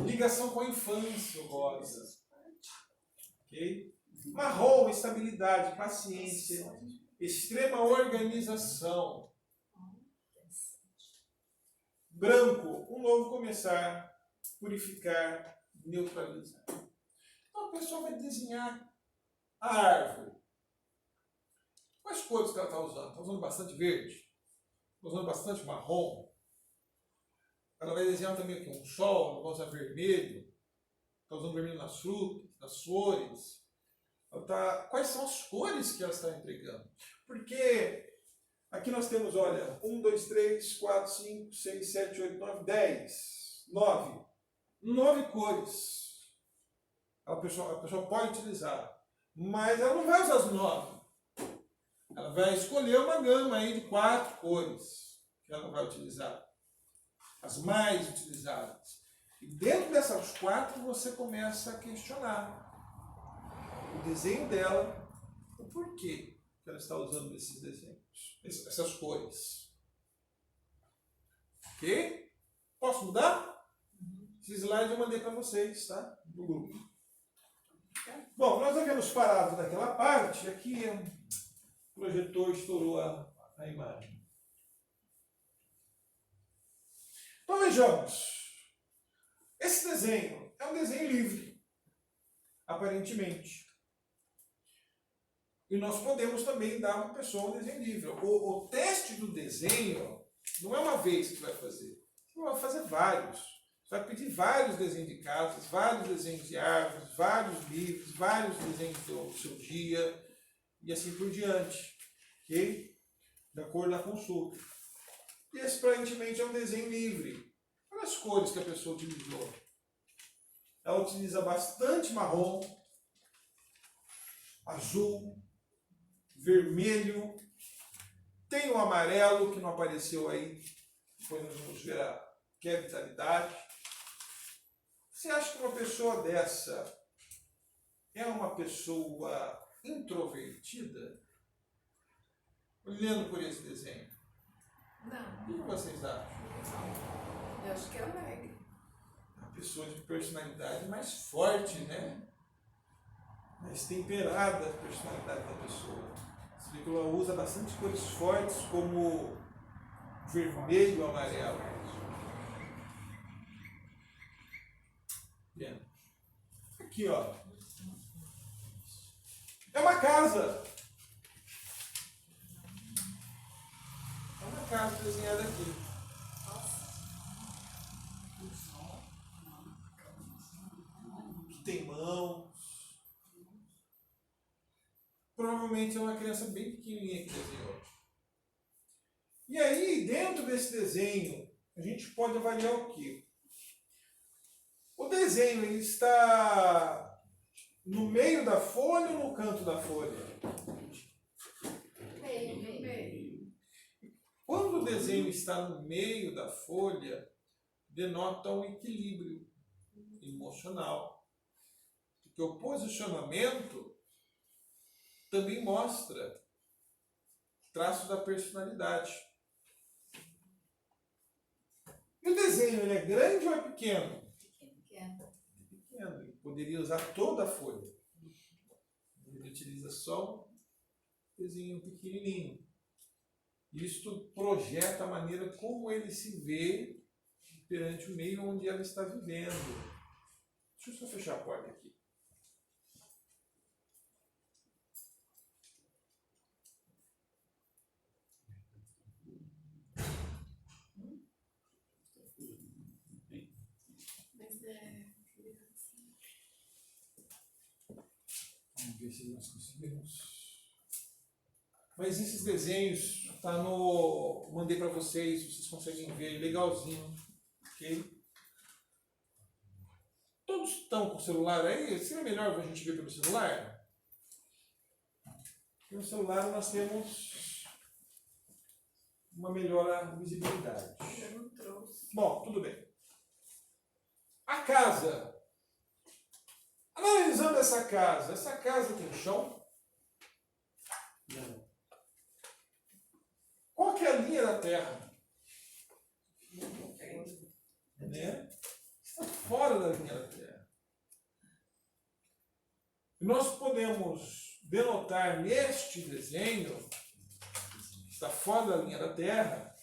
Ligação com a infância, Rosa. Ok? Marrom, estabilidade, paciência, extrema organização. Branco, um novo começar, purificar, neutralizar. Então a pessoa vai desenhar a árvore. Quais cores que ela está usando? Está usando bastante verde? Está usando bastante marrom? Ela vai desenhar também aqui um sol, ela vai usar vermelho. Está usando vermelho nas frutas, nas flores. Quais são as cores que ela está entregando? Porque aqui nós temos, olha, 1, 2, 3, 4, 5, 6, 7, 8, 9, 10, 9. 9 cores. A pessoa pode utilizar. Mas ela não vai usar as 9. Ela vai escolher uma gama aí de 4 cores que ela vai utilizar. As mais utilizadas. E dentro dessas 4 você começa a questionar o desenho dela, o porquê que ela está usando esses desenhos, essas cores. Ok? Posso mudar? Esse slide eu mandei para vocês, tá? No grupo. Bom, nós havíamos parado naquela parte, aqui o projetor estourou a imagem. Então vejamos. Esse desenho é um desenho livre, aparentemente. E nós podemos também dar para a pessoa um desenho livre. O teste do desenho não é uma vez que você vai fazer. Você vai fazer vários. Você vai pedir vários desenhos de casas, vários desenhos de árvores, vários livros, vários desenhos do seu dia e assim por diante. Ok? De acordo com a consulta. E esse aparentemente é um desenho livre. Olha as cores que a pessoa utilizou. Ela utiliza bastante marrom, azul, vermelho, tem o amarelo que não apareceu aí, depois nós vamos ver que é vitalidade. Você acha que uma pessoa dessa é uma pessoa introvertida? Olhando por esse desenho. Não. O que vocês acham? Eu acho que é alegre. Uma pessoa de personalidade mais forte, né? Mais temperada a personalidade da pessoa. Você vê que ela usa bastante cores fortes como vermelho e amarelo. Aqui, ó. É uma casa. É uma casa desenhada aqui. Que tem mãos. Provavelmente é uma criança bem pequenininha que desenhou. E aí, dentro desse desenho, a gente pode avaliar o quê? O desenho ele está no meio da folha ou no canto da folha? Meio. Quando o desenho está no meio da folha, denota um equilíbrio emocional. Porque o posicionamento também mostra traços da personalidade. E o desenho ele é grande ou é pequeno? Pequeno. Pequeno. Ele poderia usar toda a folha. Ele utiliza só um desenho pequenininho. Isto projeta a maneira como ele se vê perante o meio onde ela está vivendo. Deixa eu só fechar a porta aqui. Vamos ver se nós conseguimos. Mas esses desenhos tá no. Mandei para vocês, vocês conseguem ver, legalzinho. Ok? Todos estão com o celular aí? Seria melhor a gente ver pelo celular? Porque no celular nós temos uma melhor visibilidade. Eu não trouxe. Bom, tudo bem. A casa. Analisando essa casa tem chão? Não. linha da Terra. Né? Está fora da linha da Terra. E nós podemos denotar neste desenho, que está fora da linha da Terra,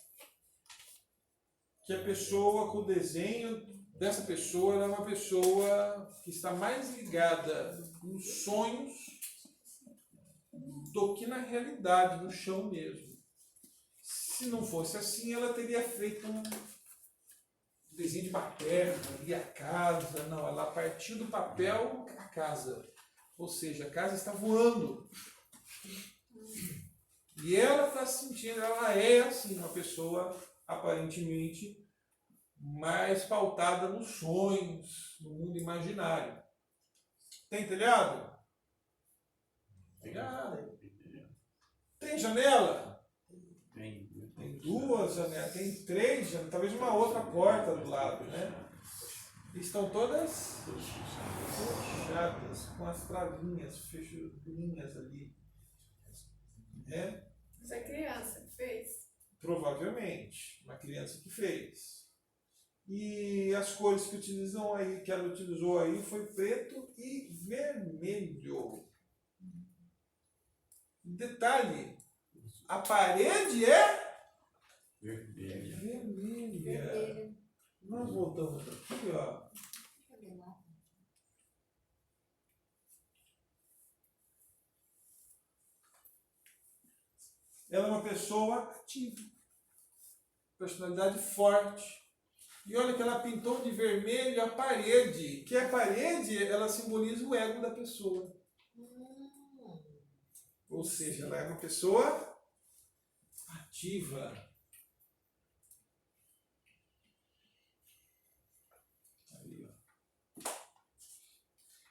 que a pessoa, com o desenho dessa pessoa, ela é uma pessoa que está mais ligada nos sonhos do que na realidade, no chão mesmo. Se não fosse assim, ela teria feito um desenho de papel, ali a casa. Não, ela partiu do papel a casa. Ou seja, a casa está voando. E ela está se sentindo, ela é assim, uma pessoa aparentemente mais pautada nos sonhos, no mundo imaginário. Tem telhado? Telhado. Tem janela? Tem. Tem duas janelas, tem três janelas, talvez uma outra porta do lado, né? Estão todas fechadas, com as travinhas, fechurinhas ali. Né? Essa criança que fez. Provavelmente, uma criança que fez. E as cores que utilizam aí, que ela utilizou aí, foi preto e vermelho. Detalhe, a parede é Vermelho. vermelha. Vermelho. Nós voltamos aqui, ó. Cadê lá? Ela é uma pessoa ativa, personalidade forte. E olha que ela pintou de vermelho a parede, que a parede ela simboliza o ego da pessoa. Ou seja, ela é uma pessoa ativa. Ali, ó.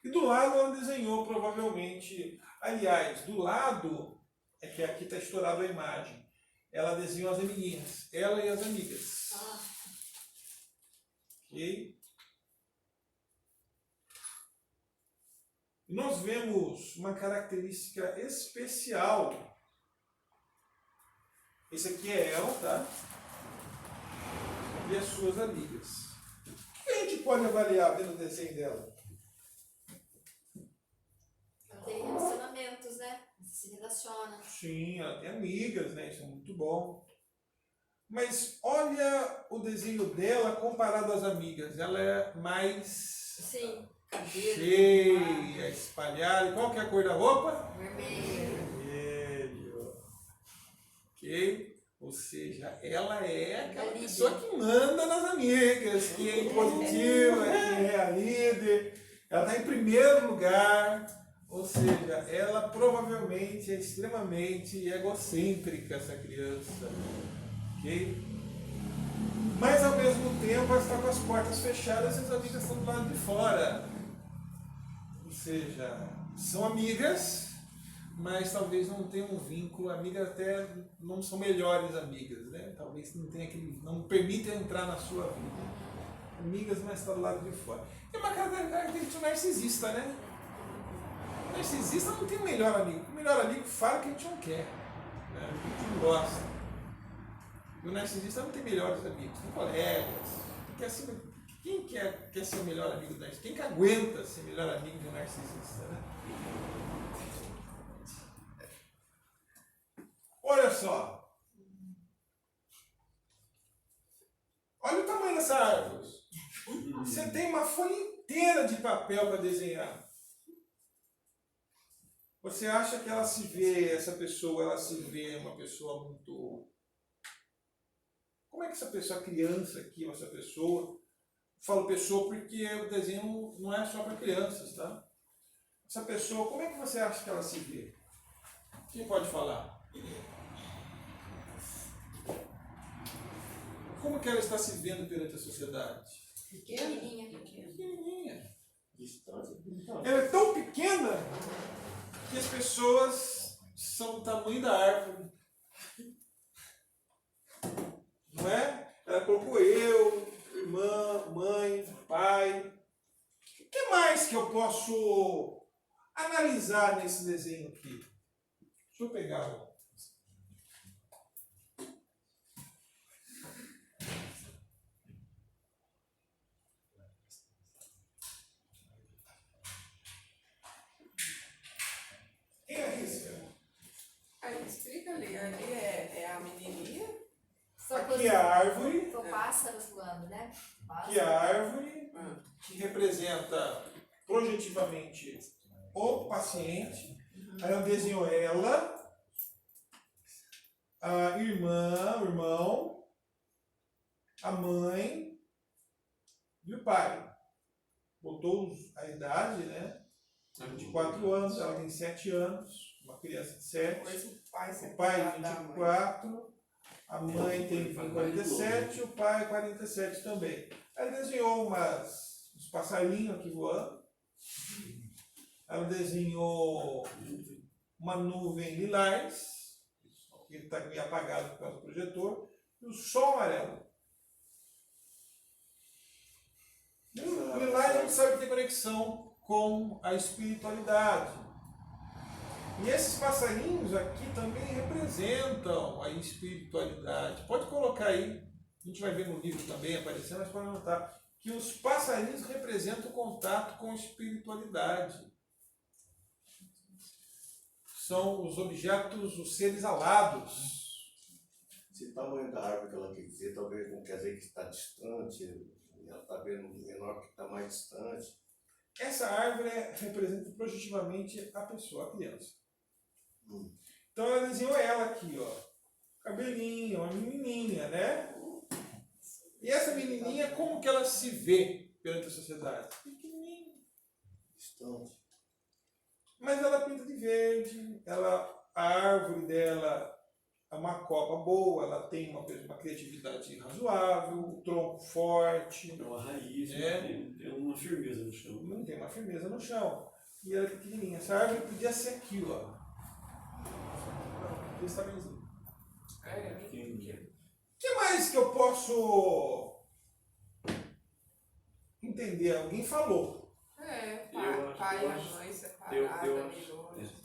E do lado ela desenhou provavelmente, aliás, do lado, é que aqui está estourado a imagem, ela desenhou as amiguinhas, ela e as amigas. Ok? Nós vemos uma característica especial. Esse aqui é ela, tá? E as suas amigas. O que a gente pode avaliar vendo o desenho dela? Ela tem relacionamentos, né? Se relaciona. Sim, ela tem amigas, né? Isso é muito bom. Mas olha o desenho dela comparado às amigas. Ela é mais Sim. Cabelo. cheia, espalhada. Qual que é a cor da roupa? Vermelho. Vermelho. Ok? Ou seja, ela é aquela líder. pessoa que manda nas amigas, que é impositiva, que é a líder. Ela está em primeiro lugar. Ou seja, ela provavelmente é extremamente egocêntrica, essa criança. Ok? Mas ao mesmo tempo ela está com as portas fechadas e as amigas estão do lado de fora. Ou seja, são amigas, mas talvez não tenham um vínculo. Amigas até não são melhores amigas, né? Talvez não tenha aquele, não permitam entrar na sua vida. Amigas, mas está do lado de fora. É uma característica narcisista, né? O narcisista não tem melhor amigo. O melhor amigo fala que a gente não quer, né? A gente não gosta. E o narcisista não tem melhores amigos, tem colegas. Porque assim, quem quer ser o melhor amigo do narcisista? Quem que aguenta ser melhor amigo de um narcisista, né? Olha só. Olha o tamanho dessa árvore. Você tem uma folha inteira de papel para desenhar. Você acha que ela se vê, essa pessoa, ela se vê uma pessoa muito... Como é que essa pessoa, criança aqui, essa pessoa... Falo pessoa porque o desenho não é só para crianças, tá? Essa pessoa, como é que você acha que ela se vê? Quem pode falar? Como que ela está se vendo perante a sociedade? Pequenininha. Pequenininha. Ela é tão pequena que as pessoas são do tamanho da árvore. Não é? Ela colocou eu, irmã, mãe, pai. O que mais que eu posso analisar nesse desenho aqui? Deixa eu pegar um. Ali é a menininha. São Aqui é a árvore, São pássaros voando, né? aqui é a árvore, Ah, que representa projetivamente o paciente. Aí eu desenho ela, a irmã, o irmão, a mãe e o pai. Botou a idade, né? De 4 anos, ela tem 7 anos, uma criança de 7. depois o pai O sempre pai fala da mãe. 24, a mãe tem 47, o pai 47 também. Ela desenhou uns passarinhos aqui voando. Ela desenhou uma nuvem lilás, que está meio apagado por causa do projetor, e o sol amarelo. E o lilás a gente sabe que tem conexão com a espiritualidade. E esses passarinhos aqui também representam a espiritualidade. Pode colocar aí, a gente vai ver no livro também aparecendo, mas pode anotar que os passarinhos representam o contato com a espiritualidade. São os objetos, os seres alados. Se o tamanho da árvore que ela quer dizer, talvez não quer dizer que está distante, ela está vendo menor que está mais distante. Essa árvore representa projetivamente a pessoa, a criança. Então ela desenhou ela aqui, ó. Cabelinho, uma menininha, né? E essa menininha, como que ela se vê perante a sociedade? Pequenininha. Distante. Mas ela pinta de verde, a árvore dela é uma copa boa, ela tem uma criatividade razoável, um tronco forte, É uma raiz, É. tem uma firmeza no chão. não tem uma firmeza no chão. E ela é pequenininha. Essa árvore podia ser aqui, ó. Desse tamanhozinho. Pequenininha. O que mais que eu posso entender? Alguém falou. Eu acho- Pai eu e a acho- mãe eu separados, acho- amigos.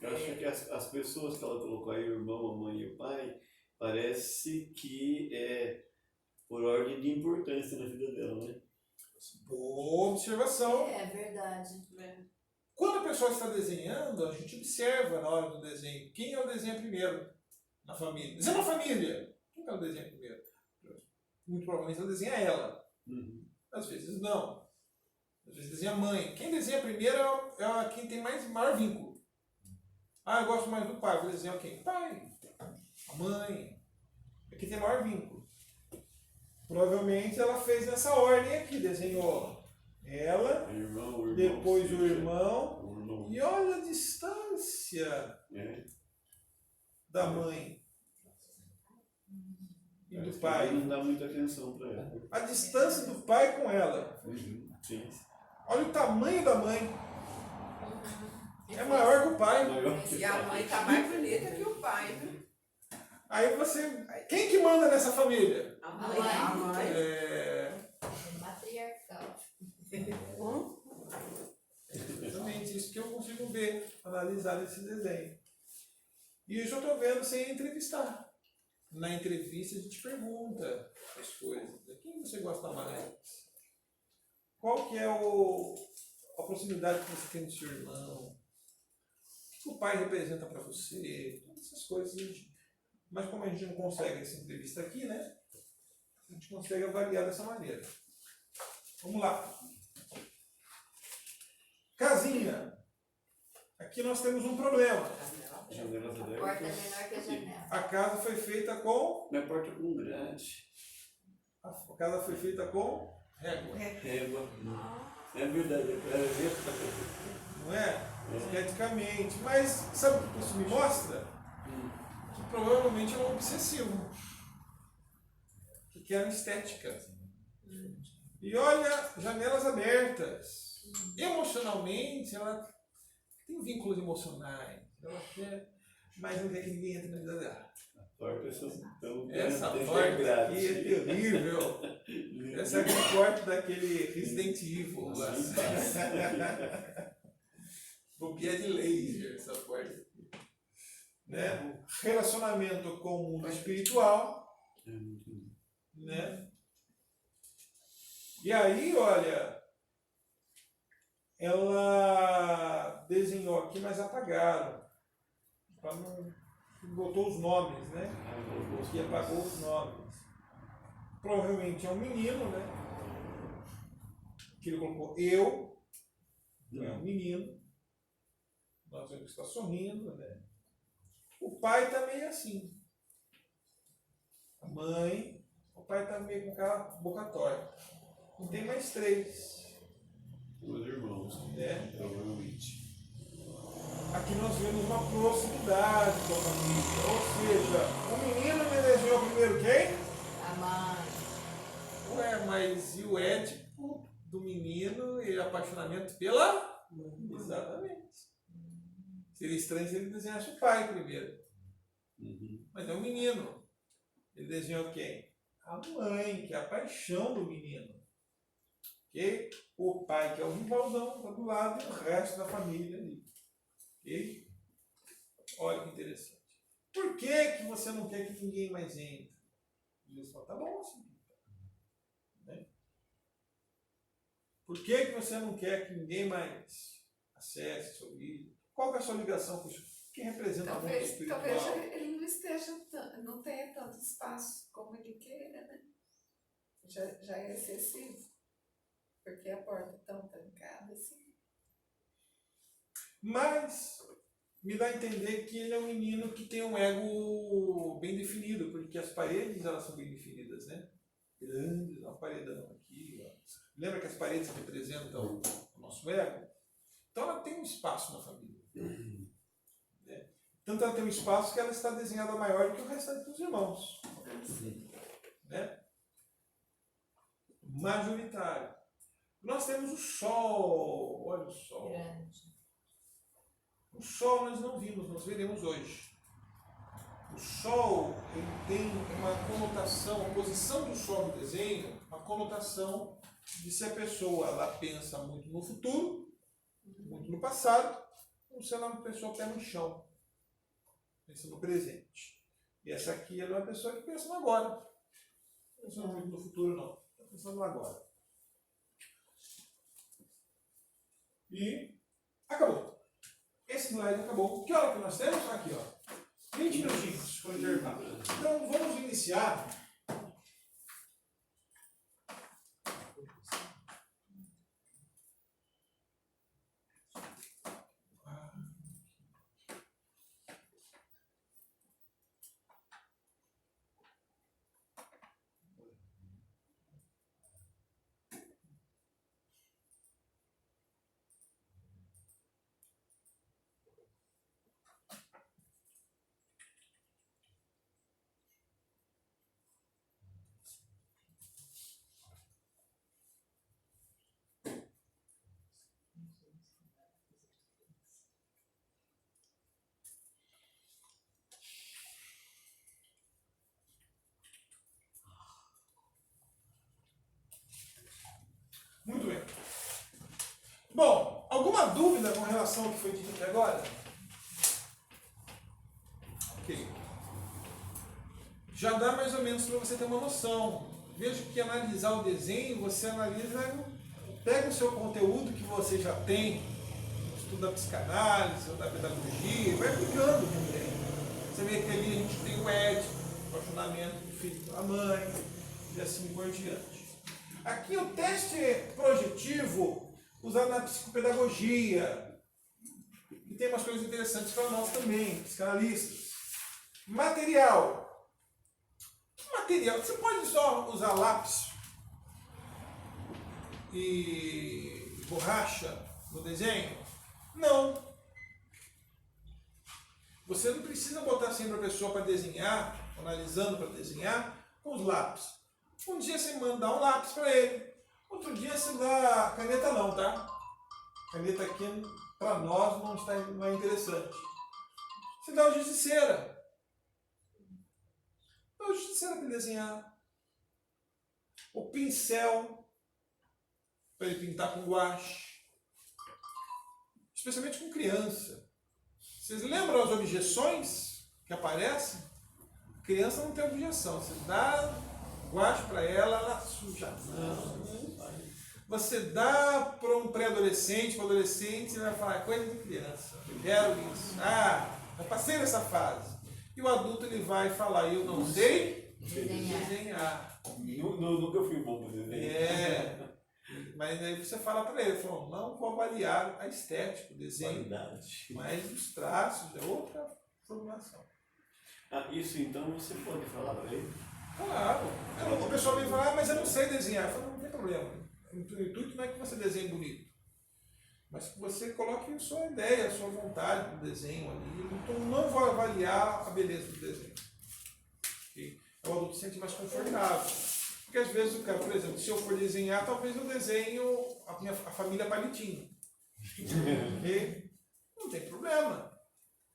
Eu acho que as pessoas que ela colocou aí, o irmão, a mãe e o pai, parece que é por ordem de importância na vida dela, né? Boa observação. É verdade. Né? Quando a pessoa está desenhando, a gente observa na hora do desenho quem ela desenha primeiro na família. Desenha uma família. Quem que ela desenha primeiro? Muito provavelmente ela desenha ela. Uhum. Às vezes não. Às vezes desenha a mãe. Quem desenha primeiro é quem tem maior vínculo. Ah, eu gosto mais do pai. Vou desenhar quem? O pai. A mãe. É quem tem maior vínculo. Provavelmente ela fez nessa ordem aqui. Desenhou ela, O irmão, depois o sim, irmão. o irmão. E olha a distância É. da mãe e do Parece que pai. Não dá muita atenção pra ela. A distância do pai com ela. Sim. Olha o tamanho da mãe. É maior que o pai. Maior que E a mãe tá mais bonita que o pai, viu? Aí você. Quem que manda nessa família? A mãe. A mãe. Matriarcal. Exatamente isso que eu consigo ver, analisar nesse desenho. E isso eu estou vendo sem entrevistar. Na entrevista a gente pergunta as coisas. Quem você gosta mais? Qual que é a proximidade que você tem do seu irmão? O que o pai representa para você? Todas essas coisas. Mas como a gente não consegue essa entrevista aqui, né? A gente consegue avaliar dessa maneira. Vamos lá. Casinha. Aqui nós temos um problema. Janelas A abertas. porta é menor que a janela. A casa foi feita com. Minha porta com grade. A casa foi feita com régua. Régua. É verdade, é Não é? Esteticamente. Mas sabe o que isso me mostra? Que provavelmente é um obsessivo. Que quer estética. E olha, janelas abertas. Emocionalmente, ela tem vínculos emocionais. Ela quer, mas não quer que ninguém entre na vida dela. Essa porta aqui é terrível. Essa aqui é a porta daquele Resident Evil lá. Bobeia de laser essa porta aqui. Né? Relacionamento com o mundo espiritual. Né? E aí, olha, ela desenhou aqui, mas apagaram. Para não botou os nomes, né? Que apagou os nomes. Provavelmente é um menino, né? Que ele colocou eu, é um menino. Nós vemos que está sorrindo, né? O pai está meio assim. A mãe, o pai está meio com aquela boca torta. E tem mais 3. Os irmãos, Né? provavelmente. Aqui nós vemos uma proximidade com a família. Ou seja, o menino me desenhou primeiro quem? A mãe. Ué, mas e o ético do menino e apaixonamento pela mãe? Exatamente. Seria estranho se ele desenhasse o pai primeiro. Uhum. Mas é um menino. Ele desenhou quem? A mãe, que é a paixão do menino. Ok? O pai, que é o rivaldão, está do lado, e o resto da família ali. Ok? Olha que interessante. Por que você não quer que ninguém mais entre? Jesus fala, tá bom assim. Né? Por que você não quer que ninguém mais acesse seu vídeo? Qual que é a sua ligação com isso? O que representa o mundo espiritual? Talvez ele não esteja, não tenha tanto espaço como ele queira, né? Já é excessivo. Porque a porta é tão trancada assim. Mas me dá a entender que ele é um menino que tem um ego bem definido, porque as paredes elas são bem definidas, né? Grandes, um paredão aqui. Ó. Lembra que as paredes representam o nosso ego? Então ela tem um espaço na família. Né? Tanto ela tem um espaço que ela está desenhada maior do que o restante dos irmãos. Né? Majoritário. Nós temos o Sol. Olha o Sol. Grande. O Sol nós não vimos, nós veremos hoje. O Sol ele tem uma conotação, a posição do Sol no desenho, uma conotação de se a pessoa ela pensa muito no futuro, muito no passado, ou se ela é uma pessoa pé no chão, pensa no presente. E essa aqui ela é uma pessoa que pensa no agora. Não pensa muito no futuro, não. Está pensando no agora. E acabou. Esse slide acabou. Que hora que nós temos? Aqui, ó. 20 minutinhos para o intervalo. Então vamos iniciar. Muito bem. Bom, alguma dúvida com relação ao que foi dito até agora? Ok. Já dá mais ou menos para você ter uma noção. Veja que analisar o desenho, você analisa, pega o seu conteúdo que você já tem, estudo da psicanálise ou da pedagogia, vai aplicando também. Você vê que ali a gente tem o ético, o apaixonamento do filho pela mãe, e assim por diante. Aqui o teste projetivo usado na psicopedagogia. E tem umas coisas interessantes para nós também, psicanalistas. Material. Que material? Você pode só usar lápis e borracha no desenho? Não. Você não precisa botar sempre a pessoa para desenhar, analisando para desenhar, com os lápis. Um dia você manda um lápis para ele, outro dia você dá caneta não, tá? Caneta aqui para nós não é interessante. Você dá o giz de cera. Dá o giz de cera para ele desenhar. O pincel para ele pintar com guache. Especialmente com criança. Vocês lembram as objeções que aparecem? A criança não tem objeção. Você dá guache para ela suja. Não. Você dá para um pré-adolescente, para um adolescente, ele vai falar, coisa de criança. Eu quero isso. Já passei nessa fase. E o adulto ele vai falar, eu não sei desenhar. Nunca fui bom para desenhar. Mas aí você fala para ele, falou, não vou avaliar a estética, o desenho, Qualidade. mas os traços é outra formulação. Isso então você pode falar para ele? Claro. O pessoal vem falar, mas eu não sei desenhar. Eu falo, não tem problema. O intuito não é que você desenhe bonito, mas que você coloque a sua ideia, a sua vontade no desenho ali. Então não vou avaliar a beleza do desenho. Okay? O adulto se sente mais confortável. Porque às vezes o cara, por exemplo, se eu for desenhar, talvez eu desenho a família Palitinho. Okay? Não tem problema.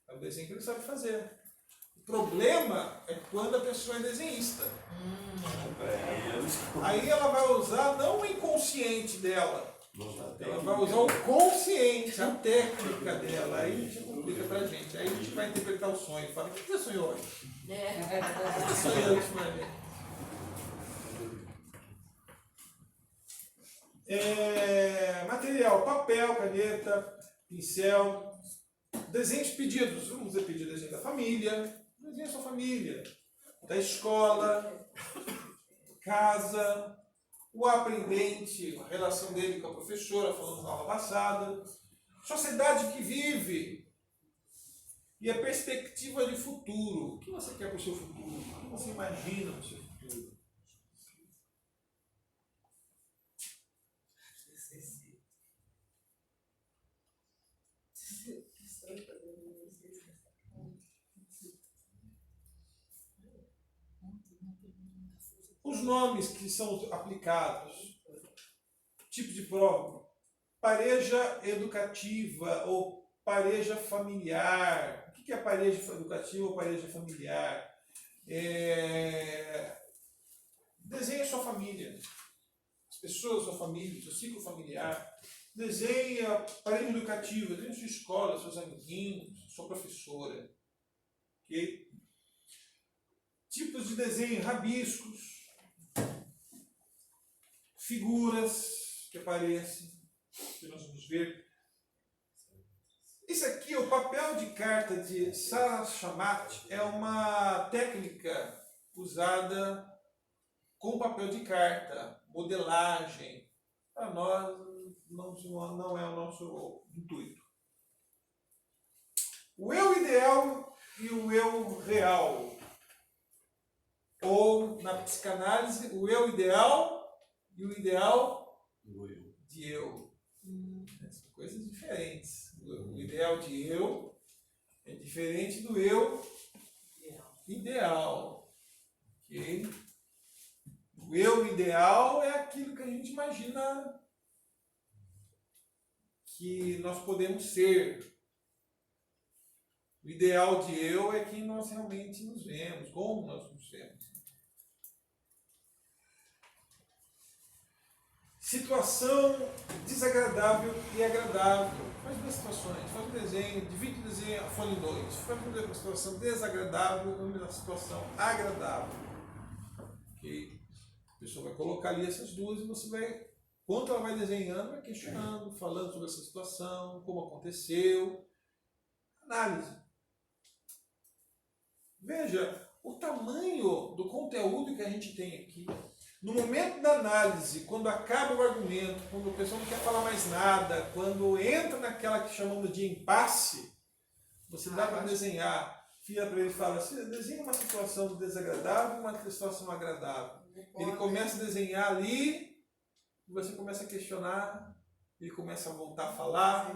É o desenho que ele sabe fazer. O problema é quando a pessoa é desenhista. Aí ela vai usar não o inconsciente dela, ela vai usar o consciente, a técnica dela. Aí a gente complica pra gente. Aí a gente vai interpretar o sonho. Fala, o que você sonhou hoje? O que você sonhou ultimamente? Material, papel, caneta, pincel, desenhos pedidos. Vamos pedir desenho da família, desenho da sua família, da escola, casa, o aprendente, a relação dele com a professora, falando na aula passada, sociedade que vive e a perspectiva de futuro. O que você quer para o seu futuro? O que você imagina no seu futuro? Os nomes que são aplicados, tipo de prova, pareja educativa ou pareja familiar. O que é pareja educativa ou pareja familiar? Desenhe a sua família, as pessoas da sua família, seu ciclo familiar. Desenhe a pareja educativa, desenhe a sua escola, seus amiguinhos, sua professora. Okay? Tipos de desenho, rabiscos, figuras que aparecem, que nós vamos ver. Isso aqui, o papel de carta de Sarashamati, é uma técnica usada com papel de carta, modelagem. Para nós, não é o nosso intuito. O eu ideal e o eu real. Ou, na psicanálise, o eu ideal e o ideal de eu. São coisas diferentes. O ideal de eu é diferente do eu ideal. Okay? O eu ideal é aquilo que a gente imagina que nós podemos ser. O ideal de eu é quem nós realmente nos vemos, como nós nos vemos. Situação desagradável e agradável. Faz duas situações, faz um desenho, divide o desenho a folha em dois. Faz uma situação desagradável e uma situação agradável. Okay? A pessoa vai colocar ali essas duas e você vai, enquanto ela vai desenhando, vai questionando, falando sobre essa situação, como aconteceu. Análise. Veja o tamanho do conteúdo que a gente tem aqui. No momento da análise, quando acaba o argumento, quando a pessoa não quer falar mais nada, quando entra naquela que chamamos de impasse, você dá para desenhar. Vira para ele e fala, desenha uma situação desagradável e uma situação agradável. Ele começa a desenhar ali, e você começa a questionar, ele começa a voltar a falar,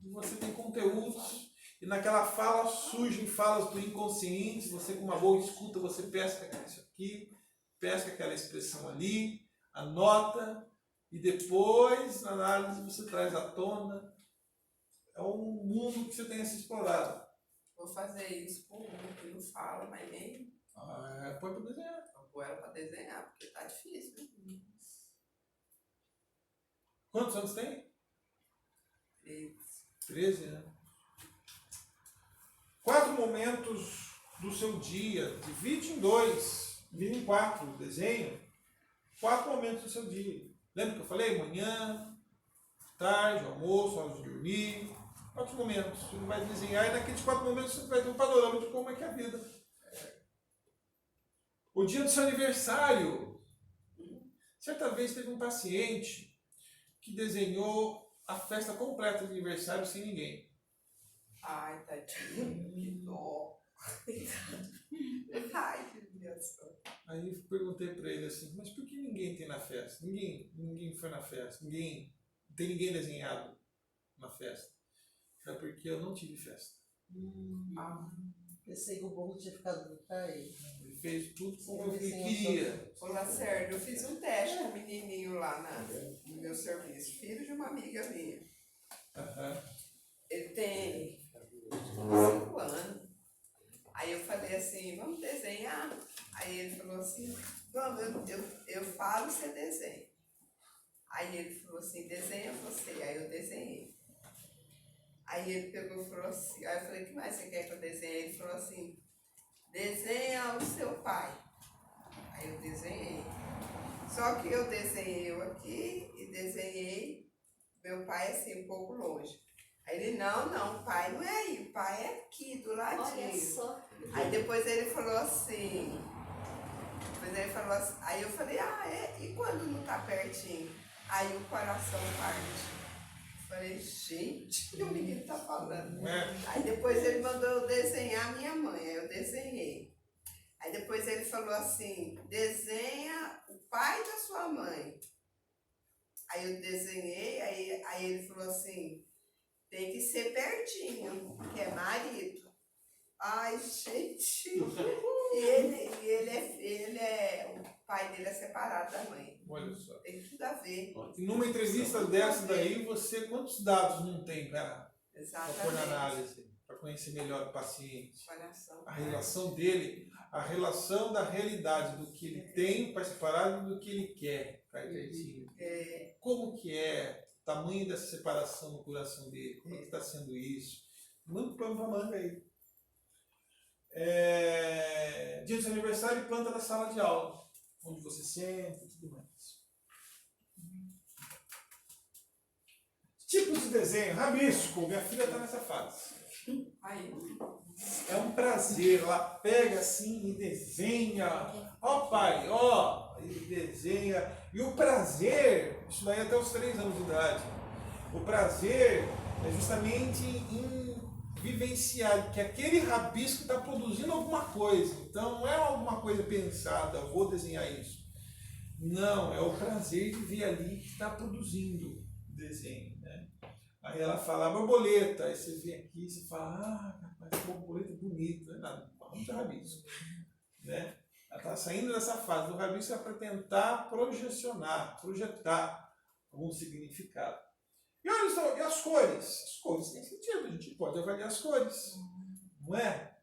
e você tem conteúdos. E naquela fala surgem falas do inconsciente, você com uma boa escuta, você pesca isso aqui, pesca aquela expressão ali, anota, e depois, na análise, você traz à tona. É um mundo que você tem a se explorar. Vou fazer isso com um que não fala, mas nem Põe para desenhar. vou pôr ela para desenhar, porque tá difícil. Né? Quantos anos tem? 13 anos. 4 momentos do seu dia, divide em 2, divide em 4 o desenho. 4 momentos do seu dia. Lembra que eu falei? Manhã, tarde, almoço, hora de dormir, 4 momentos. Você vai desenhar e naqueles 4 momentos você vai ter um panorama de como é que é a vida. O dia do seu aniversário. Certa vez teve um paciente que desenhou a festa completa de aniversário sem ninguém. Ai, tadinho, que dó. Ai, que Deus. Aí eu perguntei para ele assim, mas por que ninguém tem na festa? Ninguém foi na festa, não tem ninguém desenhado na festa. É porque eu não tive festa. Pensei que o bolo tinha ficado no pai. Ele fez tudo como Sim, ele sim, queria. Ô, Lacerda, eu fiz um teste com o menininho lá no meu serviço, filho de uma amiga minha. Aham. Ele tem 5 anos. Aí eu falei assim, vamos desenhar? Aí ele falou assim, vamos, eu falo, você desenha. Aí ele falou assim, desenha você. Aí eu desenhei. Aí ele pegou e falou assim, aí eu falei, o que mais você quer que eu desenhe? Ele falou assim, desenha o seu pai. Aí eu desenhei. Só que eu desenhei eu aqui e desenhei meu pai assim, um pouco longe. Aí ele, não, o pai não é aí, o pai é aqui, do Olha ladinho. só. Aí depois ele falou assim, aí eu falei, e quando não tá pertinho? Aí o coração parte. Falei, gente, o que o menino tá falando? Aí depois ele mandou eu desenhar a minha mãe, aí eu desenhei. Aí depois ele falou assim, desenha o pai da sua mãe. Aí eu desenhei, aí ele falou assim, tem que ser pertinho, que é marido. Ai, gente. O pai dele é separado da mãe. Olha só. Tem tudo a ver. E numa entrevista dessa daí, quantos dados não tem para pôr na Exatamente. análise, para conhecer melhor o paciente? Coração. A relação dele, a relação da realidade, do que ele tem para separar do que ele quer para pertinho. Como que é o tamanho dessa separação no coração dele? Como é que está sendo isso? Muito pano para manga aí. Dia do seu aniversário e planta da sala de aula, onde você senta e tudo mais. Tipos de desenho, rabisco, minha filha está nessa fase. Aí, É um prazer, ela pega assim e desenha. Ó pai, ó, e desenha. E o prazer, isso daí até os 3 anos de idade. O prazer é justamente em vivenciar que aquele rabisco está produzindo alguma coisa. Então não é alguma coisa pensada, eu vou desenhar isso. Não, é o prazer de ver ali que está produzindo o desenho. Né? Aí ela fala borboleta, aí você vê aqui e você fala, rapaz, borboleta bonita, não é nada, muito rabisco. Né? Ela está saindo dessa fase do rabisco é para tentar projetar algum significado. E olha só, e as cores? As cores têm sentido, a gente pode avaliar as cores, não é?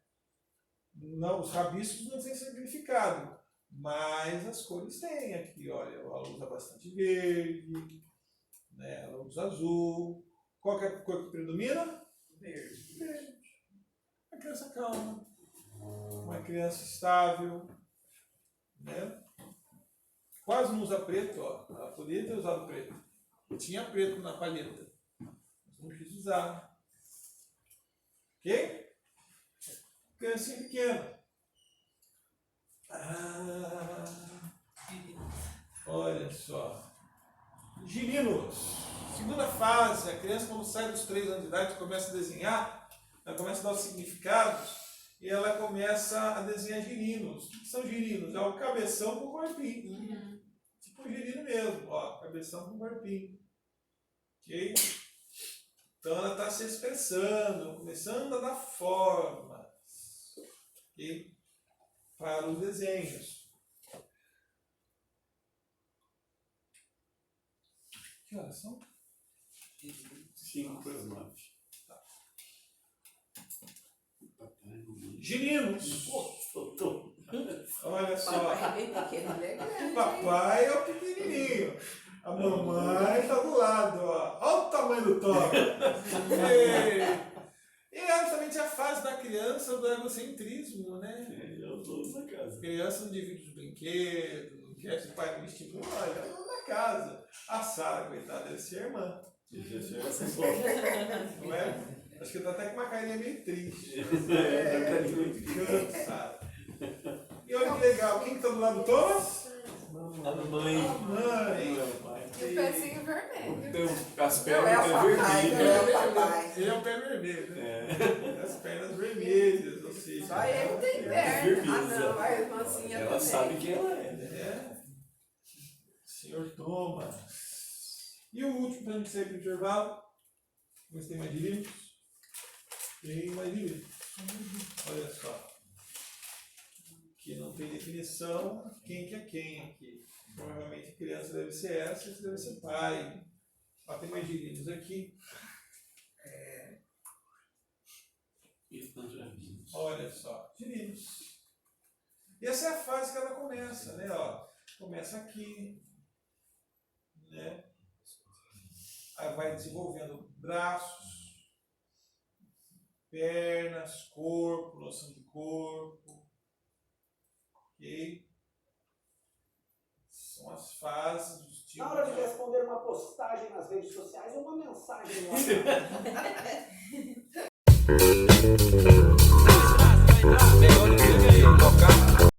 Não, os rabiscos não têm significado, mas as cores têm aqui, olha, ela usa bastante verde, né? Ela usa azul. Qual que é a cor que predomina? verde. Verde. Uma criança calma, uma criança estável, né? Quase não usa preto, ó. Ela poderia ter usado preto. Tinha preto na palheta, mas não quis usar. Ok? Criancinha pequena. Olha só. Girinos. Segunda fase, a criança quando sai dos 3 anos de idade começa a desenhar, ela começa a dar os significados e ela começa a desenhar girinos. O que são girinos? É o cabeção com o corpinho. Tipo girino mesmo, ó, cabeção com o corpinho. Ok? Então ela está se expressando, começando a dar formas, ok? Para os desenhos. Que horas são? 5 para as 9. Girinos. Faltou. Olha só. Papai é bem pequeno, ele é grande. Papai é o pequenininho. A mamãe está do lado, ó. Olha o tamanho do toque. E é justamente a fase da criança do egocentrismo, né? É os donos da casa. A criança não divide os brinquedos, não quer que o pai não estimula, olha, é dono da casa. A Sara, coitada, deve ser irmã, Isso é certo. não é? Acho que tá até com uma carinha meio triste. Cansado. E olha que legal, quem que tá do lado do Thomas? A mamãe. Mãe. E o pezinho vermelho. Então, as Não, é pernas o estão papai, vermelhas. não é o papai. Ele é o pé vermelho, né? É. As pernas vermelhas, ou seja. Só ele tem perna. Ah, não, a irmãzinha Ela também. sabe quem ela é. É. Senhor Thomas. E o último, para a gente sair para o intervalo. Vamos ter mais de livros? Tem mais de livros. Olha só. Que não tem definição quem que é quem aqui. Provavelmente a criança deve ser essa, esse deve ser pai. Ó, tem mais de livros aqui. Isso nós já vimos. Olha só, de livros. E essa é a fase que ela começa, né? Ó, começa aqui, né? Aí vai desenvolvendo braços, pernas, corpo, noção de corpo, ok? São as fases dos tipos. Na hora de responder uma postagem nas redes sociais ou uma mensagem no WhatsApp.